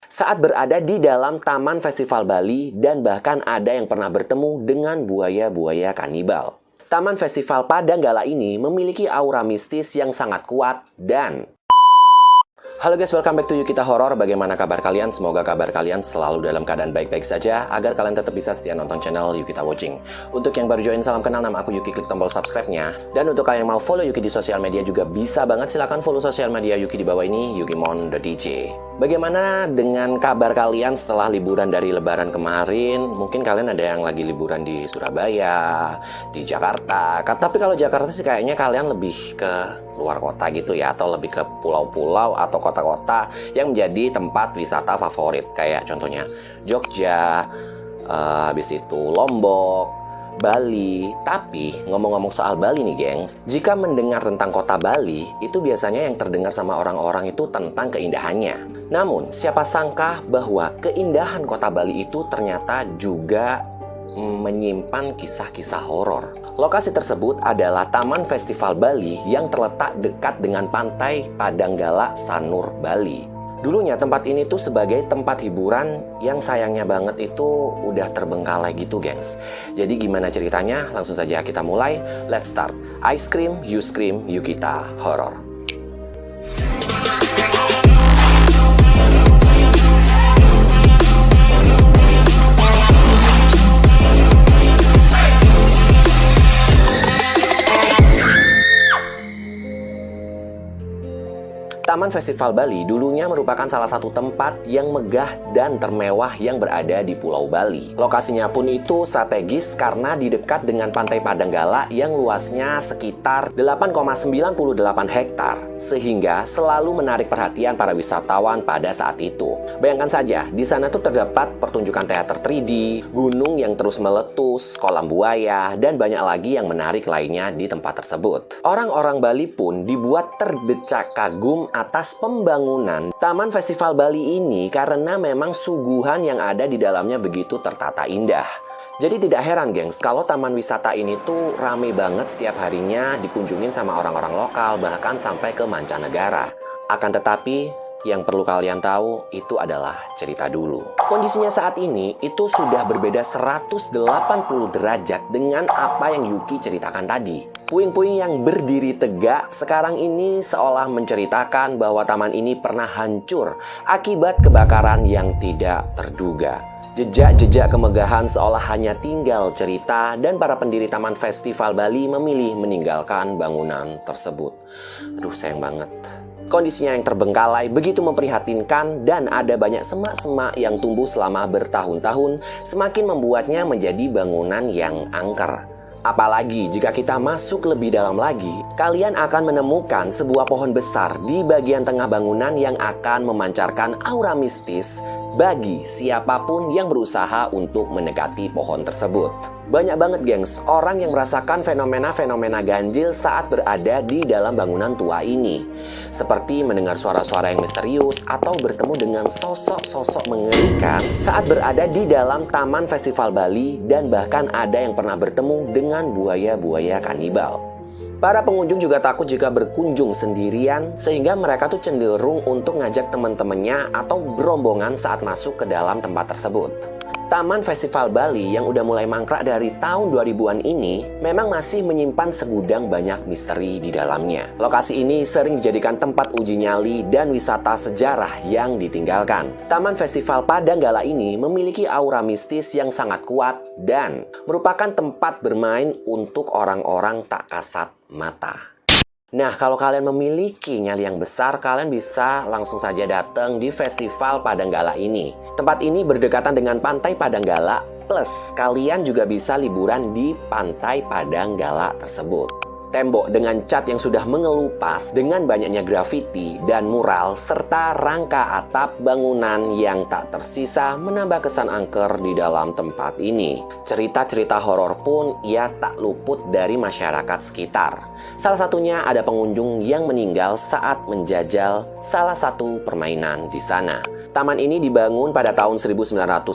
saat berada di dalam Taman Festival Bali dan bahkan ada yang pernah bertemu dengan buaya-buaya kanibal. Taman Festival Padanggala ini memiliki aura mistis yang sangat kuat dan... Halo guys, welcome back to Yukita Horror. Bagaimana kabar kalian? Semoga kabar kalian selalu dalam keadaan baik-baik saja agar kalian tetap bisa setia nonton channel Yukita Watching. Untuk yang baru join, salam kenal, nama aku Yuki, klik tombol subscribe-nya. Dan untuk kalian yang mau follow Yuki di sosial media juga bisa banget, silahkan follow sosial media Yuki di bawah ini, Yukimon.dj. Bagaimana dengan kabar kalian setelah liburan dari lebaran kemarin? Mungkin kalian ada yang lagi liburan di Surabaya, di Jakarta. Tapi kalau Jakarta sih kayaknya kalian lebih ke luar kota gitu ya, atau lebih ke pulau-pulau atau kota-kota yang menjadi tempat wisata favorit, kayak contohnya Jogja, habis itu Lombok, Bali. Tapi ngomong-ngomong soal Bali nih gengs, jika mendengar tentang kota Bali, itu biasanya yang terdengar sama orang-orang itu tentang keindahannya. Namun siapa sangka bahwa keindahan kota Bali itu ternyata juga menyimpan kisah-kisah horor. Lokasi tersebut adalah Taman Festival Bali yang terletak dekat dengan pantai Padanggala, Sanur, Bali. Dulunya tempat ini tuh sebagai tempat hiburan yang sayangnya banget itu udah terbengkalai gitu gengs. Jadi gimana ceritanya? Langsung saja kita mulai. Let's start. Ice cream, you scream, Yukita Horror. Taman Festival Bali dulunya merupakan salah satu tempat yang megah dan termewah yang berada di Pulau Bali. Lokasinya pun itu strategis karena di dekat dengan Pantai Padanggala yang luasnya sekitar 8,98 hektar, sehingga selalu menarik perhatian para wisatawan pada saat itu. Bayangkan saja, di sana tuh terdapat pertunjukan teater 3D, gunung yang terus meletus, kolam buaya, dan banyak lagi yang menarik lainnya di tempat tersebut. Orang-orang Bali pun dibuat terdecak kagum atas pembangunan Taman Festival Bali ini karena memang suguhan yang ada di dalamnya begitu tertata indah. Jadi tidak heran gengs kalau taman wisata ini tuh rame banget setiap harinya dikunjungin sama orang-orang lokal, bahkan sampai ke mancanegara. Akan tetapi yang perlu kalian tahu itu adalah cerita dulu. Kondisinya saat ini itu sudah berbeda 180 derajat dengan apa yang Yuki ceritakan tadi. Puing-puing yang berdiri tegak sekarang ini seolah menceritakan bahwa taman ini pernah hancur akibat kebakaran yang tidak terduga. Jejak-jejak kemegahan seolah hanya tinggal cerita dan para pendiri Taman Festival Bali memilih meninggalkan bangunan tersebut. Aduh, sayang banget. Kondisinya yang terbengkalai begitu memprihatinkan dan ada banyak semak-semak yang tumbuh selama bertahun-tahun semakin membuatnya menjadi bangunan yang angker. Apalagi jika kita masuk lebih dalam lagi, kalian akan menemukan sebuah pohon besar di bagian tengah bangunan yang akan memancarkan aura mistis bagi siapapun yang berusaha untuk mendekati pohon tersebut. Banyak banget gengs orang yang merasakan fenomena-fenomena ganjil saat berada di dalam bangunan tua ini. Seperti mendengar suara-suara yang misterius atau bertemu dengan sosok-sosok mengerikan saat berada di dalam Taman Festival Bali dan bahkan ada yang pernah bertemu dengan buaya-buaya kanibal. Para pengunjung juga takut jika berkunjung sendirian sehingga mereka tuh cenderung untuk ngajak teman-temannya atau berombongan saat masuk ke dalam tempat tersebut. Taman Festival Bali yang udah mulai mangkrak dari tahun 2000-an ini memang masih menyimpan segudang banyak misteri di dalamnya. Lokasi ini sering dijadikan tempat uji nyali dan wisata sejarah yang ditinggalkan. Taman Festival Padanggala ini memiliki aura mistis yang sangat kuat dan merupakan tempat bermain untuk orang-orang tak kasat mata. Nah, kalau kalian memiliki nyali yang besar, kalian bisa langsung saja datang di Festival Padanggala ini. Tempat ini berdekatan dengan Pantai Padanggala, plus kalian juga bisa liburan di Pantai Padanggala tersebut. Tembok dengan cat yang sudah mengelupas dengan banyaknya grafiti dan mural serta rangka atap bangunan yang tak tersisa menambah kesan angker di dalam tempat ini. Cerita-cerita horor pun ia tak luput dari masyarakat sekitar. Salah satunya ada pengunjung yang meninggal saat menjajal salah satu permainan di sana. Taman ini dibangun pada tahun 1997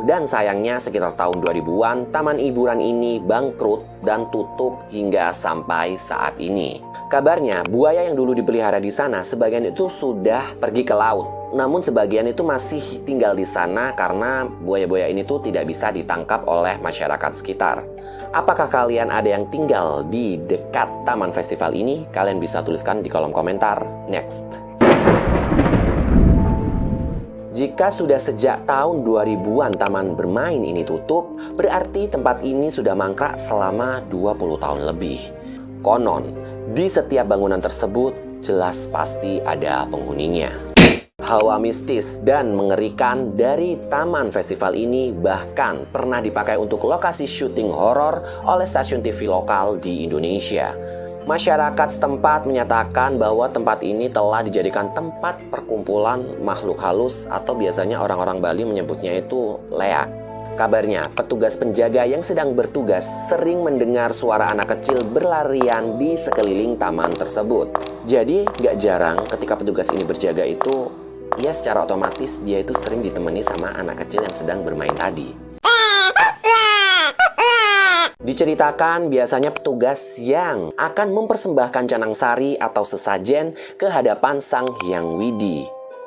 dan sayangnya sekitar tahun 2000-an taman hiburan ini bangkrut dan tutup hingga sampai saat ini. Kabarnya buaya yang dulu dipelihara di sana sebagian itu sudah pergi ke laut namun sebagian itu masih tinggal di sana karena buaya-buaya ini tuh tidak bisa ditangkap oleh masyarakat sekitar. Apakah kalian ada yang tinggal di dekat taman festival ini? Kalian bisa tuliskan di kolom komentar. Next. Jika sudah sejak tahun 2000-an taman bermain ini tutup, berarti tempat ini sudah mangkrak selama 20 tahun lebih. Konon, di setiap bangunan tersebut jelas pasti ada penghuninya. Hawa mistis dan mengerikan dari taman festival ini bahkan pernah dipakai untuk lokasi syuting horor oleh stasiun TV lokal di Indonesia. Masyarakat setempat menyatakan bahwa tempat ini telah dijadikan tempat perkumpulan makhluk halus atau biasanya orang-orang Bali menyebutnya itu leak. Kabarnya, petugas penjaga yang sedang bertugas sering mendengar suara anak kecil berlarian di sekeliling taman tersebut. Jadi, gak jarang ketika petugas ini berjaga itu, ya secara otomatis dia itu sering ditemani sama anak kecil yang sedang bermain tadi. Diceritakan biasanya petugas yang akan mempersembahkan canang sari atau sesajen ke hadapan Sang Hyang Widi.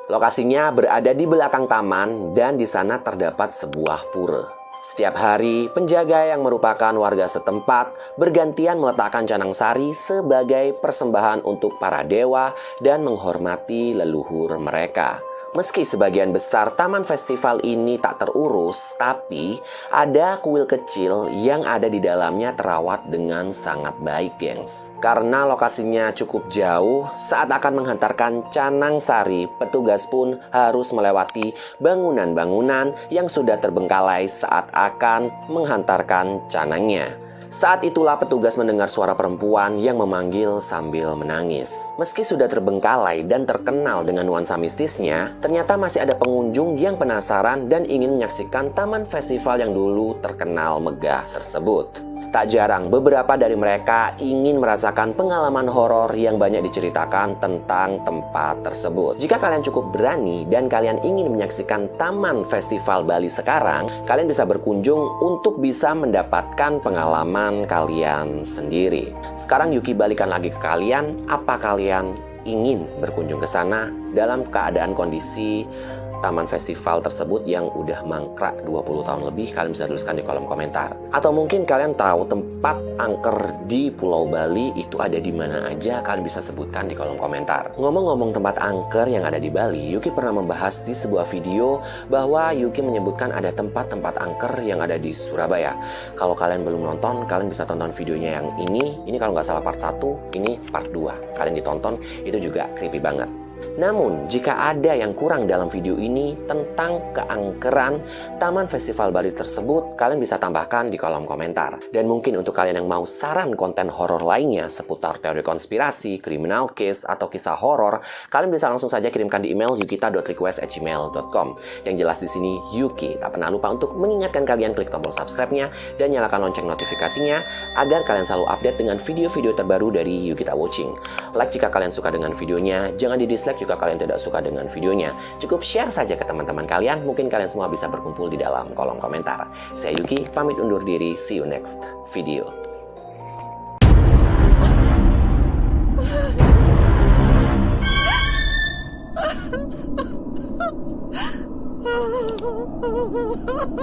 Lokasinya berada di belakang taman dan di sana terdapat sebuah pura. Setiap hari, penjaga yang merupakan warga setempat bergantian meletakkan canang sari sebagai persembahan untuk para dewa dan menghormati leluhur mereka. Meski sebagian besar taman festival ini tak terurus, tapi ada kuil kecil yang ada di dalamnya terawat dengan sangat baik, gengs. Karena lokasinya cukup jauh, saat akan menghantarkan canang sari, petugas pun harus melewati bangunan-bangunan yang sudah terbengkalai saat akan menghantarkan canangnya. Saat itulah petugas mendengar suara perempuan yang memanggil sambil menangis. Meski sudah terbengkalai dan terkenal dengan nuansa mistisnya, ternyata masih ada pengunjung yang penasaran dan ingin menyaksikan taman festival yang dulu terkenal megah tersebut. Tak jarang beberapa dari mereka ingin merasakan pengalaman horor yang banyak diceritakan tentang tempat tersebut. Jika kalian cukup berani dan kalian ingin menyaksikan Taman Festival Bali sekarang, kalian bisa berkunjung untuk bisa mendapatkan pengalaman kalian sendiri. Sekarang Yuki balikan lagi ke kalian, apa kalian ingin berkunjung ke sana dalam keadaan kondisi taman festival tersebut yang udah mangkrak 20 tahun lebih? Kalian bisa tuliskan di kolom komentar. Atau mungkin kalian tahu tempat angker di Pulau Bali itu ada di mana aja? Kalian bisa sebutkan di kolom komentar. Ngomong-ngomong tempat angker yang ada di Bali, Yuki pernah membahas di sebuah video bahwa Yuki menyebutkan ada tempat-tempat angker yang ada di Surabaya. Kalau kalian belum nonton, kalian bisa tonton videonya yang ini. Ini kalau nggak salah part 1, ini part 2. Kalian ditonton, itu juga creepy banget. Namun, jika ada yang kurang dalam video ini tentang keangkeran Taman Festival Bali tersebut, kalian bisa tambahkan di kolom komentar. Dan mungkin untuk kalian yang mau saran konten horor lainnya seputar teori konspirasi, criminal case, atau kisah horor, kalian bisa langsung saja kirimkan di email yukita.request@gmail.com. Yang jelas di sini, Yuki tak pernah lupa untuk mengingatkan kalian klik tombol subscribe-nya dan nyalakan lonceng notifikasinya agar kalian selalu update dengan video-video terbaru dari Yukita Watching. Like jika kalian suka dengan videonya, jangan di-dislike jika kalian tidak suka dengan videonya. Cukup share saja ke teman-teman kalian, mungkin kalian semua bisa berkumpul di dalam kolom komentar. Saya Yuki, pamit undur diri, see you next video.